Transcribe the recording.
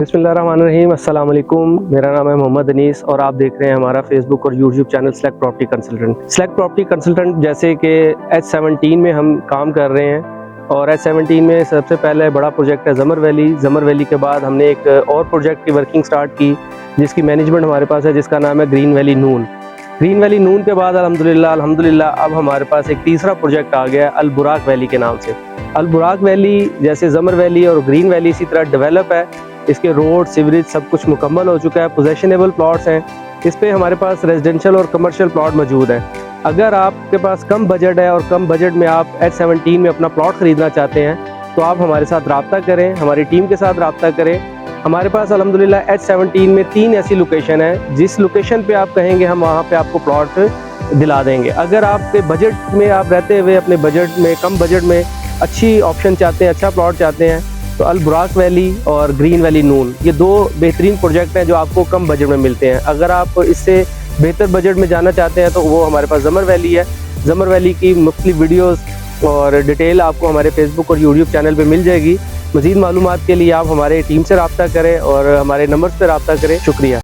बिस्मिल्लाहिर्रहमानिर्रहीम, अस्सलाम वालेकुम। मेरा नाम है मोहम्मद अनीस और आप देख रहे हैं हमारा फेसबुक और YouTube channel select property consultant. Select property consultant जैसे कि H17 में हम काम कर रहे हैं और H17 में सबसे पहले बड़ा प्रोजेक्ट है ज़मर वैली। ज़मर वैली के बाद हमने एक और प्रोजेक्ट की वर्किंग स्टार्ट की जिसकी मैनेजमेंट हमारे पास है, जिसका नाम है ग्रीन वैली नून। ग्रीन वैली नून के बाद अल्हम्दुलिल्लाह अब हमारे पास एक तीसरा प्रोजेक्ट आ गया अल बुराक वैली के नाम से। अल बुराक वैली जैसे ज़मर वैली और ग्रीन वैली इसी तरह डेवलप है। इसके रोड सीवरेज सब कुछ मुकम्मल हो चुका है, पोजेशनेबल प्लॉट्स हैं। इस पे हमारे पास रेजिडेंशियल और कमर्शियल प्लॉट मौजूद हैं। अगर आपके पास कम बजट है और कम बजट में आप H17 में अपना प्लॉट ख़रीदना चाहते हैं तो आप हमारे साथ रब्ता करें, हमारी टीम के साथ रब्ता करें। हमारे पास अल्हम्दुलिल्लाह H17 में 3 ऐसी लोकेशन है, जिस लोकेशन पे आप कहेंगे हम वहाँ पे आपको प्लॉट दिला देंगे। अगर आपके बजट में आप रहते हुए अपने बजट में कम बजट में अच्छी ऑप्शन चाहते हैं, अच्छा प्लॉट चाहते हैं तो अल बुराक वैली और ग्रीन वैली नून ये 2 बेहतरीन प्रोजेक्ट हैं जो आपको कम बजट में मिलते हैं। अगर आप इससे बेहतर बजट में जाना चाहते हैं तो वो हमारे पास ज़मर वैली है। ज़मर वैली की मुख्तलिफ वीडियोस और डिटेल आपको हमारे फेसबुक और यूट्यूब चैनल पे मिल जाएगी। मज़ीद मालूमात के लिए आप हमारे टीम से रब्ता करें और हमारे नंबर्स पर रब्ता करें। शुक्रिया।